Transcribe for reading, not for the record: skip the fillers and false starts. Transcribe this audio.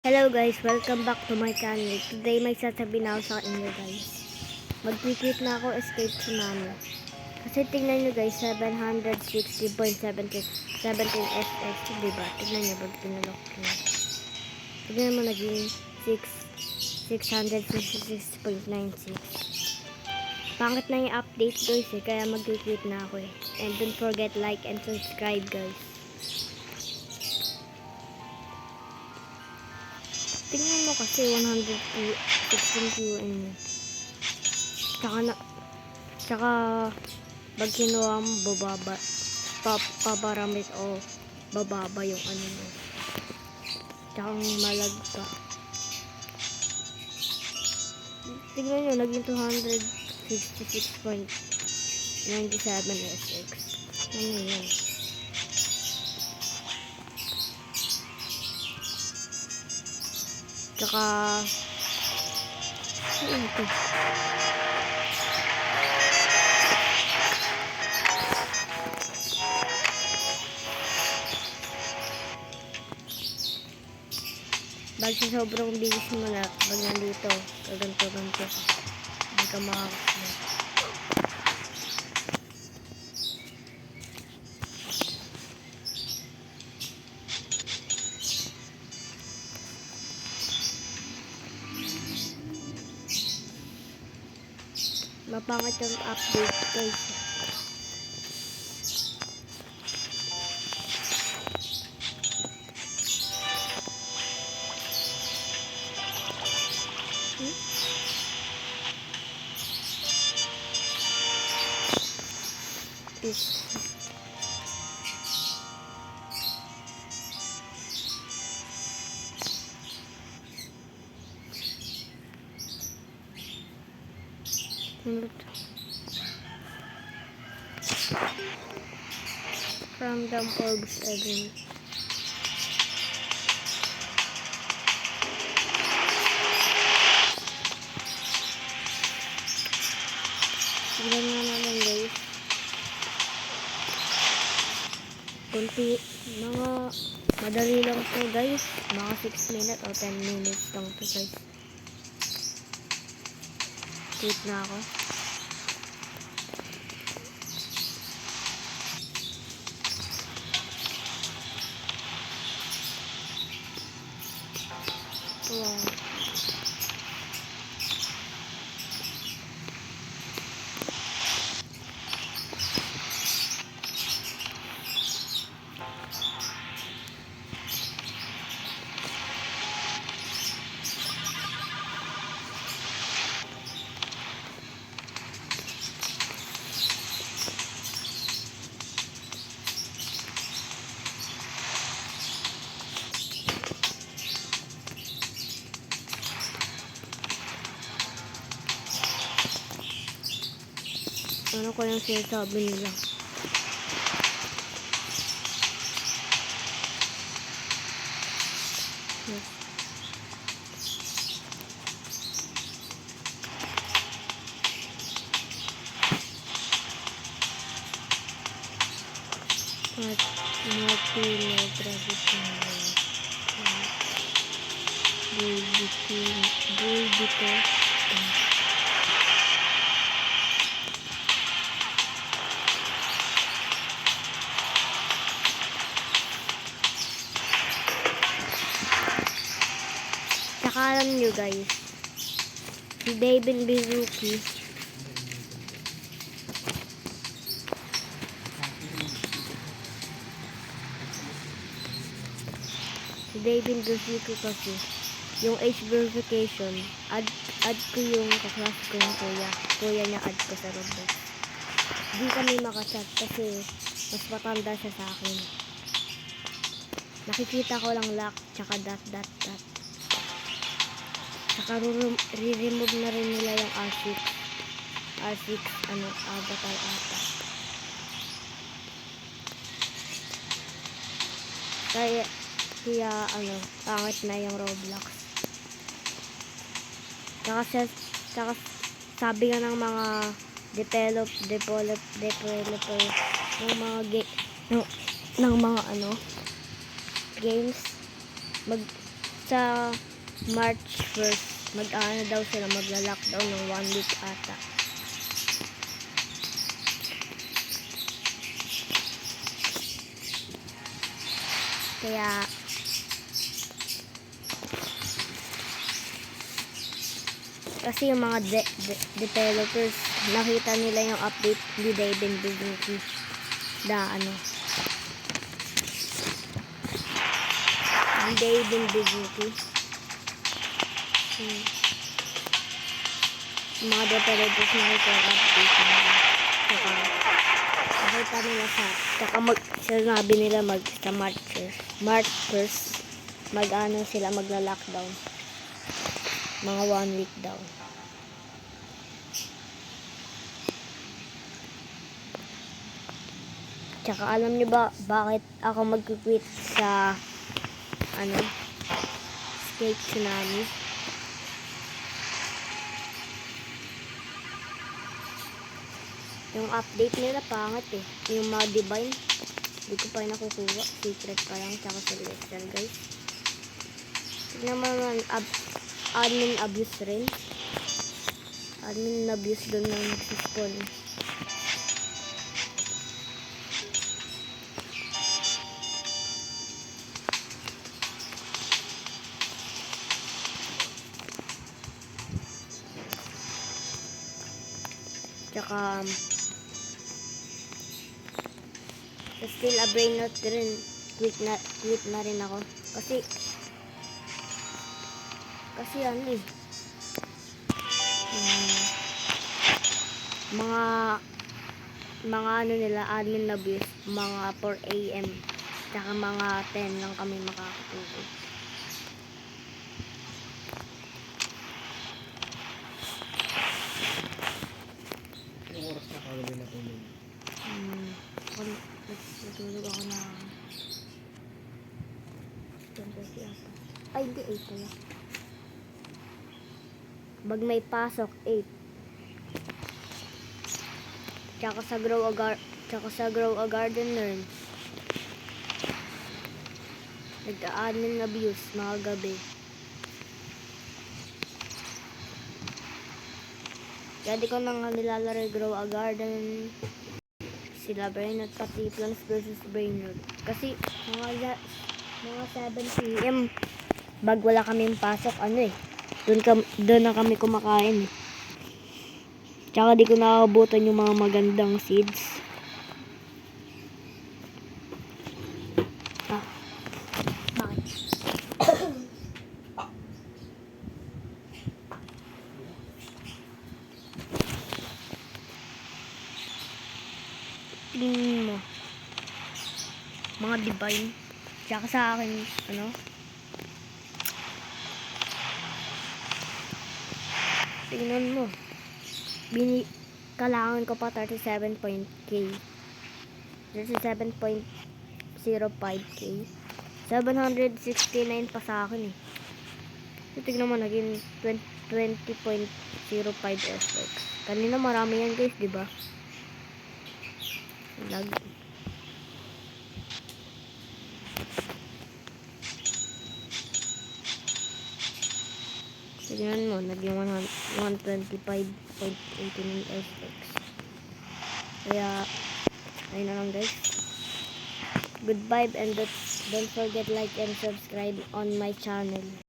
Hello guys, welcome back to my channel. Today may sasabihin ako sa inyo guys. Mag-quit na ako escape tsunami. Kasi tingnan nyo guys, 760.17 SS, diba? Tingnan nyo pag pinalok nyo. Tingnan mo naging 666.96. Pangit na yung update guys kaya mag-quit na ako eh. And don't forget like and subscribe guys. Tingnan mo kasi 116 QN. Tsaka pag kinuha mo bababa, paparamit o bababa yung ano mo. Tsaka malag pa. Tingnan nyo, naging 266.97 SX. Ano yun? Tsaka ito. Bag sa sobrang bilis mo na pag nandito, ganito hindi ka makakasunod. Mapangit yung update guys. Random orbs event. Tignan nga naman guys. Kunti, mga madali lang to guys. Mga 6 minutes o 10 minutes lang to guys. Quit na ako. Wow. Ano ko yung sinasabi nila? Yes. At Martino traditional Bulbito. Tsaka alam nyo guys, si David Bizuki kasi yung age verification add ko yung kaklas ko yung kuya niya add ko sa Roblox. Di kami makachat kasi mas matanda siya sa akin. Nakikita ko lang lock tsaka dot. Tsaka re-remove na rin nila yung R6 avatar ata. Kaya pangit na yung Roblox. Tsaka sabi nga ng mga developer ng mga games, sa March 1st, mag-ano daw sila, magla-lockdown ng 1 week ata. Kaya, kasi yung mga developers, nakita nila yung update ni David Buzzuki ni David Buzzuki. Yung mga developers nakita yung update nila. Saka, nakita nila sinabi nila sa March 1st, sila magla-lockdown. Mga 1 week daw. Tsaka alam niyo ba bakit ako mag-quit sa Skate Tsunami? Yung update nila pangit eh. Yung mga divine, hindi ko pa nakukuha. Secret pa lang, tsaka celestial guys. Tignan mo naman, admin abuse rin. Admin abuse doon ng nagsispawn. Tsaka sa still a brain not rin, quit na rin ako. Kasi ano eh, mga ano nila, admin abuse, mga 4 AM tsaka mga 10 lang kami makakatulog. Anong oras na kagabi natulog? Natulog ako na 10:30 ata. Ay, hindi, 8 pala. Pag may pasok, 8. Tsaka sa Grow a Garden learn. Nag-admin abuse mga gabi. Kaya di ko nang nilalaro Grow a Garden, sila Brain at pati Plants vs Brainrot. Kasi mga 7 PM bag wala kaming pasok, doon na kami kumakain eh. Tsaka di ko nakabutan yung mga magandang seeds. Bakit? Tingin mo mga divine. Tsaka sa akin, tingnan mo. Kailangan ko pa 37.k. 37.05k. 769 pa sa akin eh. So, tignan mo, naging 20.05 SX. Kanina marami yan guys, diba? Lag. Tignan mo, naging 125.89 SX. Kaya, ayun na lang guys. Goodbye and don't forget like and subscribe on my channel.